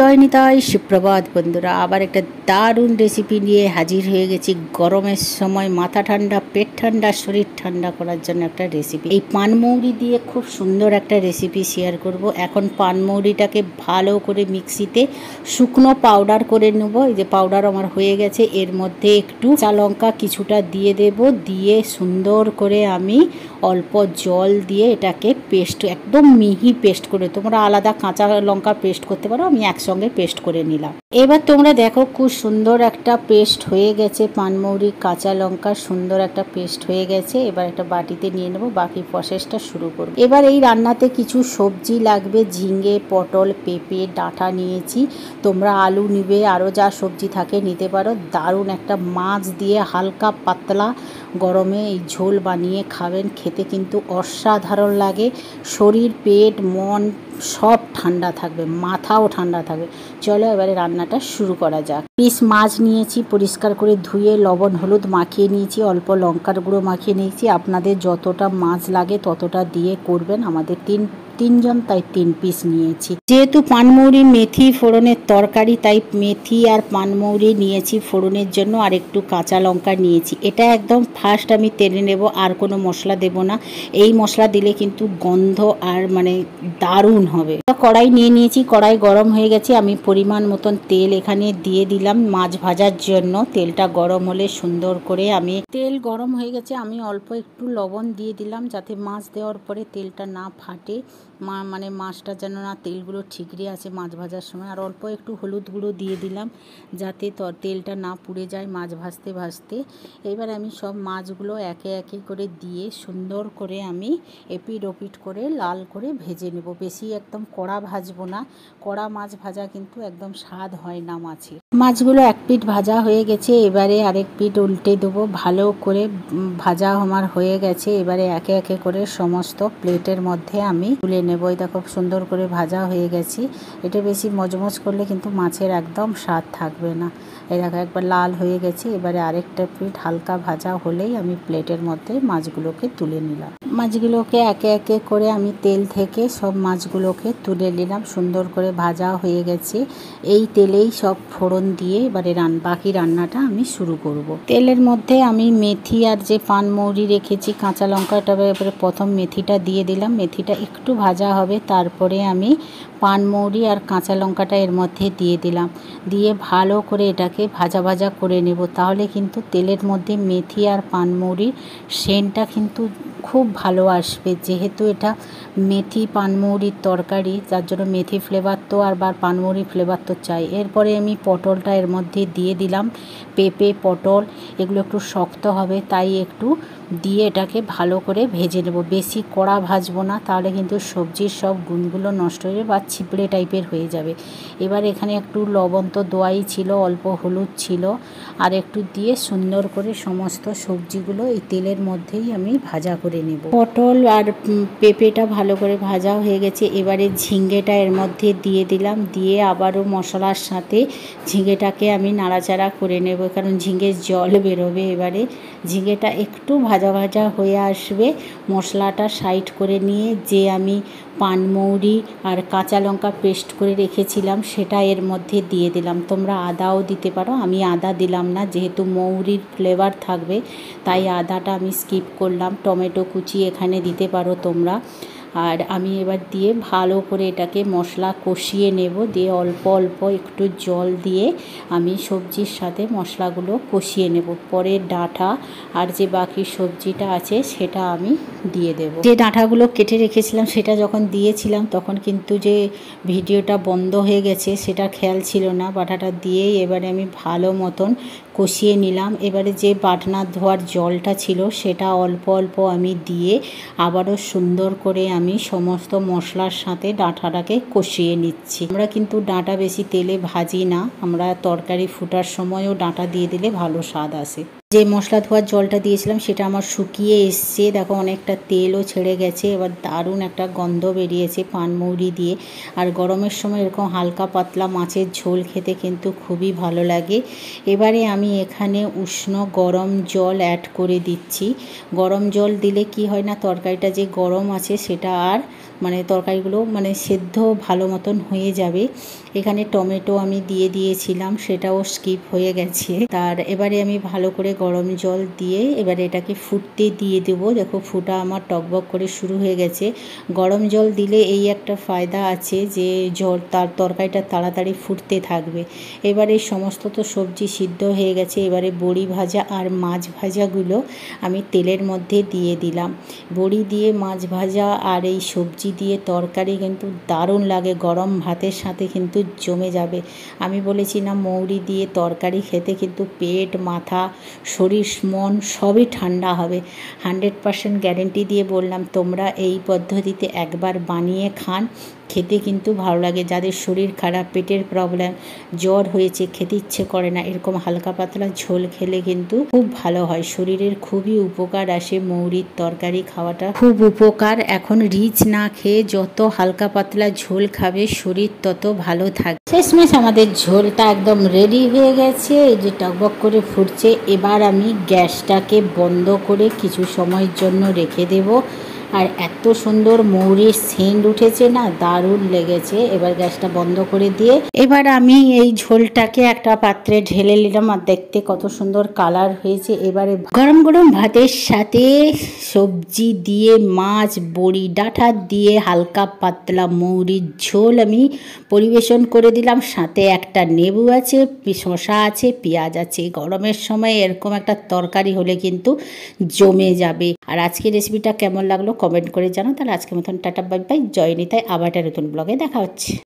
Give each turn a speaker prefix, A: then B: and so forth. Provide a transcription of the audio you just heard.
A: জয় নিতাই সুপ্রভাত বন্ধুরা, আবার একটা দারুণ রেসিপি নিয়ে হাজির হয়ে গেছি। গরমের সময় মাথা ঠান্ডা, পেট ঠান্ডা, শরীর ঠান্ডা করার জন্য একটা রেসিপি। এই পানমৌরি দিয়ে খুব সুন্দর একটা রেসিপি শেয়ার করব। এখন পানমৌরিটাকে ভালো করে মিক্সিতে শুকনো পাউডার করে নেব। এই যে পাউডার আমার হয়ে গেছে, এর মধ্যে একটু কাঁচা লঙ্কা কিছুটা দিয়ে দেব, দিয়ে সুন্দর করে আমি অল্প জল দিয়ে এটাকে পেস্ট, একদম মিহি পেস্ট করে, তোমরা আলাদা কাঁচা লঙ্কা পেস্ট করতে পারো, আমি একসঙ্গে পেস্ট করে নিলাম। এবার তোমরা দেখো খুব সুন্দর একটা পেস্ট হয়ে গেছে, পানমৌরি কাঁচা লঙ্কার সুন্দর একটা পেস্ট হয়ে গেছে। এবার একটা বাটিতে নিয়ে নেবো, বাকি প্রসেসটা শুরু করবো। এবার এই রান্নাতে কিছু সবজি লাগবে, ঝিঙে, পটল, পেঁপে, ডাঁটা নিয়েছি। তোমরা আলু নিবে, আরও যা সবজি থাকে নিতে পারো। দারুণ একটা মাছ দিয়ে হালকা পাতলা গরমে এই ঝোল বানিয়ে খাবেন, খেতে কিন্তু অসাধারণ লাগে। শরীর, পেট, মন সব ঠান্ডা থাকবে, মাথাও ঠান্ডা থাকবে। চলো এবারে রান্নাটা শুরু করা যাক। পিস মাছ নিয়েছি, পরিষ্কার করে ধুয়ে লবণ হলুদ মাখিয়ে নিয়েছি, অল্প লঙ্কার গুঁড়ো মাখিয়ে নিয়েছি। আপনাদের যতটা মাছ লাগে ততটা দিয়ে করবেন। আমাদের তিনজন, তাই 3 পিস নিয়েছি। যেহেতু পানমৌরি মেথি ফোড়নের তরকারি, তাই মেথি আর পানমৌরি নিয়েছি ফোড়নের জন্য, আর একটু কাঁচা লঙ্কা নিয়েছি। এটা একদম ফার্স্ট আমি তেলে নেব, আর কোনো মশলা দেব না। এই মশলা দিলে কিন্তু গন্ধ আর মানে দারুণ হবে। কড়াই নিয়ে নিয়েছি, কড়াই গরম হয়ে গেছে। আমি পরিমাণ মতন তেল এখানে দিয়ে দিলাম মাছ ভাজার জন্য। তেলটা গরম হলে সুন্দর করে তেল গরম হয়ে গেছে, আমি অল্প একটু লবণ দিয়ে দিলাম, যাতে মাছ দেওয়ার পরে তেলটা না ফাটে, মানে মাছটা যেন না তেলগুলো ঠিকরে আসে মাছ ভাজার সময়। আর অল্প একটু হলুদ গুঁড়ো দিয়ে দিলাম, যাতে তেলটা না পুড়ে যায় মাছ ভাজতে ভাজতে। এবার আমি সব মাছগুলো একে একে করে দিয়ে সুন্দর করে আমি এপিট ওপিট করে লাল করে ভেজে নেব। বেশি একদম কড়া ভাজবো না, কড়া মাছ ভাজা কিন্তু একদম স্বাদ হয় না মাছের। মাছগুলো এক পিঠ ভাজা হয়ে গেছে, এবারে আরেক পিঠ উল্টে দেবো। ভালো করে ভাজা আমার হয়ে গেছে। এবারে একে একে করে সমস্ত প্লেটের মধ্যে আমি তুলে নেব। এই দেখো সুন্দর করে ভাজা হয়ে গেছে। এটা বেশি মজমজ করলে কিন্তু মাছের একদম স্বাদ থাকবে না। এই দেখো একবার লাল হয়ে গেছে। এবারে আরেকটা পিঠ হালকা ভাজা হলেই আমি প্লেটের মধ্যে মাছগুলোকে তুলে নিলাম। মাছগুলোকে একে একে করে আমি তেল থেকে সব মাছগুলোকে তুলে নিলাম। সুন্দর করে ভাজা হয়ে গেছে। এই তেলেই সব ফোড়ন দিয়ে এবারে বাকি রান্নাটা আমি শুরু করব। তেলের মধ্যে আমি মেথি আর যে পানমৌরি রেখেছি কাঁচা লঙ্কাটা, এবারে প্রথম মেথিটা দিয়ে দিলাম। মেথিটা একটু ভাজা হবে, তারপরে আমি পানমৌরি আর কাঁচা লঙ্কাটা এর মধ্যে দিয়ে দিলাম। দিয়ে ভালো করে এটাকে ভাজা ভাজা করে নেব। তাহলে কিন্তু তেলের মধ্যে মেথি আর পানমৌরির সেন্টটা কিন্তু খুব ভালো আসবে। যেহেতু এটা মেথি পানমৌরির তরকারি, যার জন্য মেথি ফ্লেভার তো আর পানমৌরি ফ্লেভার তো চাই। এরপরে আমি পটলটা এর মধ্যে দিয়ে দিলাম। পেঁপে, পটল এগুলো একটু শক্ত হবে, তাই একটু দিয়ে এটাকে ভালো করে ভেজে নেব। বেশি কড়া ভাজবো না, তাহলে কিন্তু সবজির সব গুণগুলো নষ্ট হয়ে যাবে বা ছিপড়ে টাইপের হয়ে যাবে। এবার এখানে একটু লবণ তো দোয়াই ছিল, অল্প হলুদ ছিল, আর একটু দিয়ে সুন্দর করে সমস্ত সবজিগুলো এই তেলের মধ্যেই আমি ভাজা করে নেব। পটল আর পেঁপেটা ভালো করে ভাজা হয়ে গেছে। এবারে ঝিঙ্গেটা এর মধ্যে দিয়ে দিলাম, দিয়ে আবারও মশলার সাথে ঝিঙ্গেটাকে আমি নাড়াচাড়া করে নেব, কারণ ঝিঙ্গের জল বেরোবে। এবারে ঝিঙ্গেটা একটু ভাজা ভাজা হয়ে আসবে, মশলাটা সাইড করে নিয়ে যে আমি পানমৌরি আর কাঁচা লঙ্কা পেস্ট করে রেখেছিলাম সেটা এর মধ্যে দিয়ে দিলাম। তোমরা আদাও দিতে পারো, আমি আদা দিলাম না, যেহেতু মৌরির ফ্লেভার থাকবে তাই আদাটা আমি স্কিপ করলাম। টমেটো কুচি এখানে দিতে পারো তোমরা। আর আমি এবার দিয়ে ভালো করে এটাকে মশলা কষিয়ে নেব। দিয়ে অল্প অল্প একটু জল দিয়ে আমি সবজির সাথে মশলাগুলো কষিয়ে নেব। পরে ডাঁটা আর যে বাকি সবজিটা আছে সেটা আমি দিয়ে দেব। যে ডাঁটাগুলো কেটে রেখেছিলাম সেটা যখন দিয়েছিলাম তখন কিন্তু যে ভিডিওটা বন্ধ হয়ে গেছে সেটা খেয়াল ছিল না। বাটাটা দিয়েই এবারে আমি ভালো মতন কষিয়ে নিলাম। এবারে যে বাটনা ধোয়ার জলটা ছিল সেটা অল্প অল্প আমি দিয়ে আবারও সুন্দর করে আমি সমস্ত মশলার সাথে ডাঁটাটাকে কষিয়ে নিচ্ছি। আমরা কিন্তু ডাঁটা বেশি তেলে ভাজি না, আমরা তরকারি ফুটার সময়ও ডাঁটা দিয়ে দিলে ভালো স্বাদ আসে। যে মশলা ধোয়ার জলটা দিয়েছিলাম সেটা আমার শুকিয়ে এসছে, দেখো অনেকটা তেলও ছেড়ে গেছে। এবার দারুণ একটা গন্ধ বেরিয়েছে পানমৌরি দিয়ে। আর গরমের সময় এরকম হালকা পাতলা মাছের ঝোল খেতে কিন্তু খুবই ভালো লাগে। এবারে আমি এখানে উষ্ণ গরম জল অ্যাড করে দিচ্ছি। গরম জল দিলে কি হয় না, তরকারিটা যে গরম আছে সেটা আর মানে তরকারিগুলো মানে সেদ্ধ ভালো মতন হয়ে যাবে। এখানে টমেটো আমি দিয়ে দিয়েছিলাম, সেটাও স্কিপ হয়ে গেছে। তার এবারে আমি ভালো করে গরম জল দিয়ে এবারে এটাকে ফুটতে দিয়ে দেবো। দেখো ফুটা আমার টকবক করে শুরু হয়ে গেছে। গরম জল দিলে এই একটা ফায়দা আছে যে জল তার তরকারিটা তাড়াতাড়ি ফুটতে থাকবে। এবারে সমস্ত তো সবজি সিদ্ধ হয়ে গেছে। এবারে বড়ি ভাজা আর মাছ ভাজাগুলো আমি তেলের মধ্যে দিয়ে দিলাম। বড়ি দিয়ে মাছ ভাজা আর এই সবজি দিয়ে তরকারি কিন্তু দারুণ লাগে, গরম ভাতের সাথে কিন্তু জমে যাবে। আমি বলেছি না মৌরি দিয়ে তরকারি খেতে কিন্তু পেট, মাথা, শরীর, মন সবই ঠান্ডা হবে। 100% গ্যারেন্টি দিয়ে বললাম, তোমরা এই পদ্ধতিতে একবার বানিয়ে খান, খেতে কিন্তু ভালো লাগে। যাদের শরীর খারাপ, পেটের প্রবলেম, জ্বর হয়েছে, খেতে ইচ্ছে করে না, এরকম হালকা পাতলা ঝোল খেলে কিন্তু খুব ভালো হয়, শরীরের খুবই উপকার আসে। মৌরির তরকারি খাওয়াটা খুব উপকার। এখন রিচ না খেয়ে যত হালকা পাতলা ঝোল খাবে শরীর তত ভালো থাকবে। শেষমেশ আমাদের ঝোলটা একদম রেডি হয়ে গেছে, এই যে টকবক করে ফুটছে। এবার আমি গ্যাসটাকে বন্ধ করে কিছু সময়ের জন্য রেখে দেব। আর এত সুন্দর মৌরির সেন্ট উঠেছে না, দারুণ লেগেছে। এবার গ্যাসটা বন্ধ করে দিয়ে এবার আমি এই ঝোলটাকে একটা পাত্রে ঢেলে নিলাম। আর দেখতে কত সুন্দর কালার হয়েছে। এবারে গরম গরম ভাতের সাথে সবজি দিয়ে, মাছ, বড়ি ডাঁটা দিয়ে হালকা পাতলা মৌরির ঝোল আমি পরিবেশন করে দিলাম। সাথে একটা লেবু আছে, শসা আছে, পেঁয়াজ আছে। গরমের সময় এরকম একটা তরকারি হলে কিন্তু জমে যাবে। আর আজকের রেসিপিটা কেমন লাগলো কমেন্ট করে জানাও। তাহলে আজকের মতন টাটা বাই বাই, জয় নিতাই। আবার একটা নতুন ব্লগে দেখা হচ্ছে।